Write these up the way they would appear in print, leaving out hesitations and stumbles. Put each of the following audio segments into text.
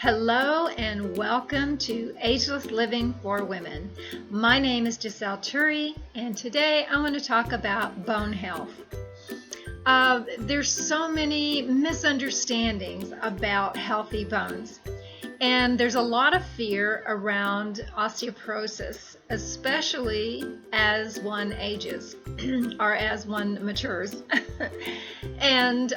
Hello and welcome to Ageless Living for Women. My name is Giselle Turi, and today I want to talk about bone health. There's so many misunderstandings about healthy bones, and there's a lot of fear around osteoporosis, especially as one ages or as one matures. And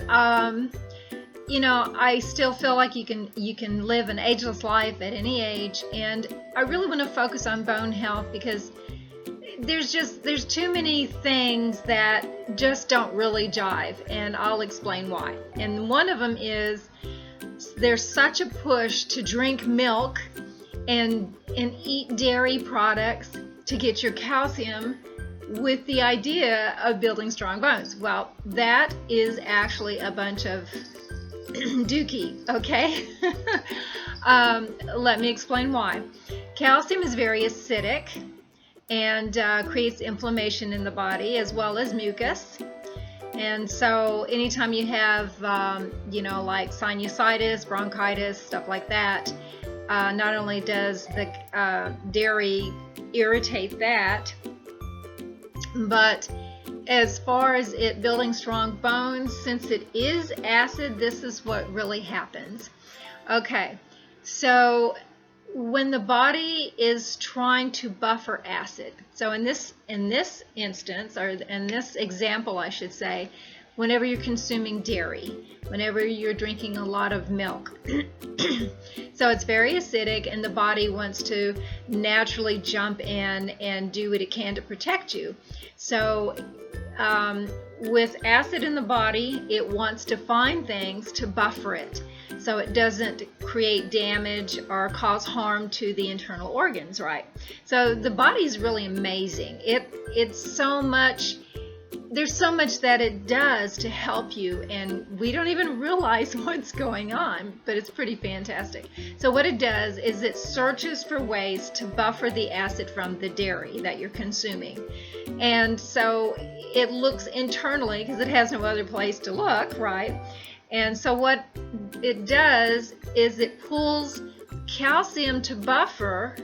I still feel like you can live an ageless life at any age, and I really want to focus on bone health because there's too many things that just don't really jive, and I'll explain why. And one of them is there's such a push to drink milk and eat dairy products to get your calcium with the idea of building strong bones. Well, that is actually a bunch of dookie, okay? Let me explain why. Calcium is very acidic and creates inflammation in the body as well as mucus. And so anytime you have, like sinusitis, bronchitis, stuff like that, not only does the dairy irritate that, but as far as it building strong bones, since it is acid, this is what really happens. Okay, so when the body is trying to buffer acid, so in this instance, or in this example I should say, whenever you're consuming dairy, whenever you're drinking a lot of milk, so it's very acidic and the body wants to naturally jump in and do what it can to protect you. So with acid in the body, it wants to find things to buffer it so it doesn't create damage or cause harm to the internal organs, right? So the body is really amazing. It's so much, there's so much that it does to help you, and we don't even realize what's going on, but it's pretty fantastic. So what it does is it searches for ways to buffer the acid from the dairy that you're consuming. And so it looks internally because it has no other place to look, right? And so what it does is it pulls calcium to buffer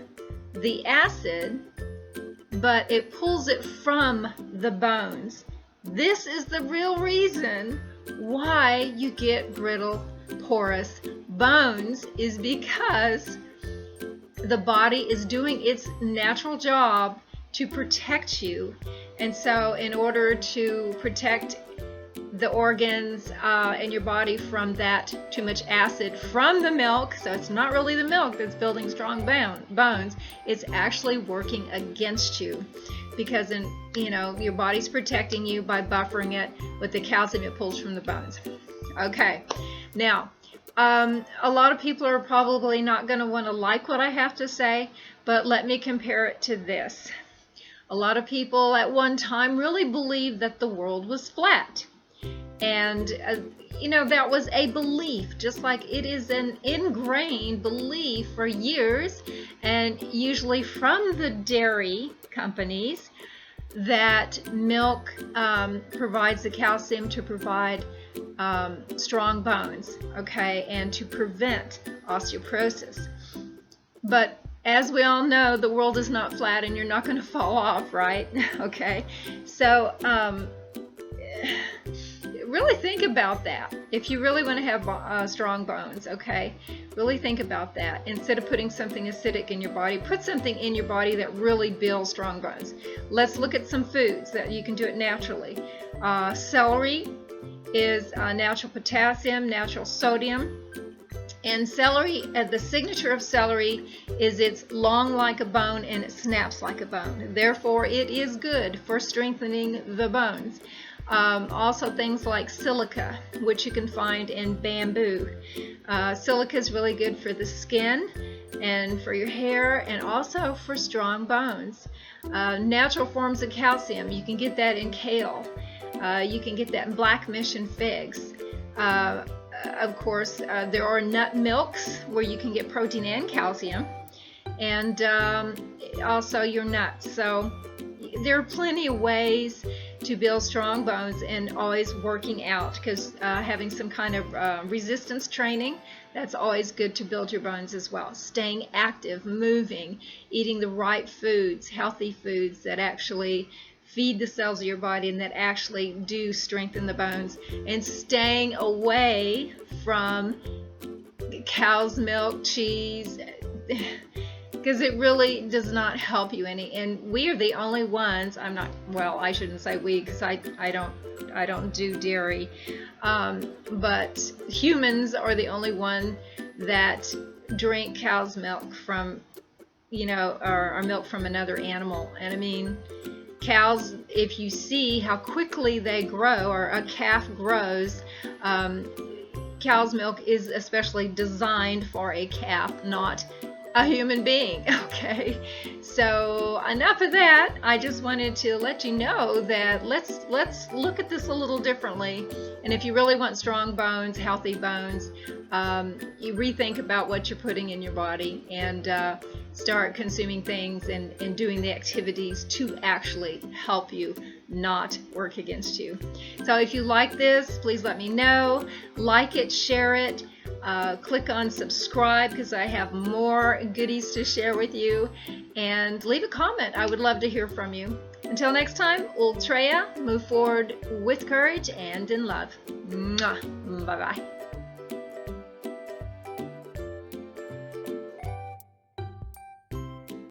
the acid, but it pulls it from the bones. This is the real reason why you get brittle, porous bones, is because the body is doing its natural job to protect you. And so in order to protect the organs and your body from that too much acid from the milk, so it's not really the milk that's building strong bones, it's actually working against you, because your body's protecting you by buffering it with the calcium it pulls from the bones. Okay, now a lot of people are probably not going to want to like what I have to say, but let me compare it to this. A lot of people at one time really believed that the world was flat. And, that was a belief, just like it is an ingrained belief for years, and usually from the dairy companies, that milk provides the calcium to provide strong bones, okay, and to prevent osteoporosis. But as we all know, the world is not flat and you're not going to fall off, right? Okay, so really think about that. If you really want to have strong bones, okay, really think about that. Instead of putting something acidic in your body, put something in your body that really builds strong bones. Let's look at some foods that you can do it naturally. Celery is natural potassium, natural sodium. And celery, the signature of celery is it's long like a bone and it snaps like a bone. Therefore, it is good for strengthening the bones. Also things like silica, which you can find in bamboo. Silica is really good for the skin and for your hair, and also for strong bones. Natural forms of calcium, you can get that in kale. You can get that in black mission figs. Of course, there are nut milks where you can get protein and calcium, and also your nuts. So there are plenty of ways to build strong bones, and always working out, because having some kind of resistance training, that's always good to build your bones as well. Staying active, moving, eating the right foods, healthy foods that actually feed the cells of your body and that actually do strengthen the bones, and staying away from cow's milk, cheese, because it really does not help you any. And we are the only ones, I shouldn't say we, because I don't do dairy, but humans are the only one that drink cow's milk from, or milk from another animal. And I mean, cows, if you see how quickly they grow, or a calf grows, cow's milk is especially designed for a calf, not a human being. Okay, so enough of that. I just wanted to let you know that let's look at this a little differently. And if you really want strong bones, healthy bones, you rethink about what you're putting in your body, and start consuming things and doing the activities to actually help you, not work against you. So if you like this, please let me know. Like it, share it. Click on subscribe, because I have more goodies to share with you, and leave a comment. I would love to hear from you. Until next time, Ultreya, move forward with courage and in love. Mwah. Bye-bye.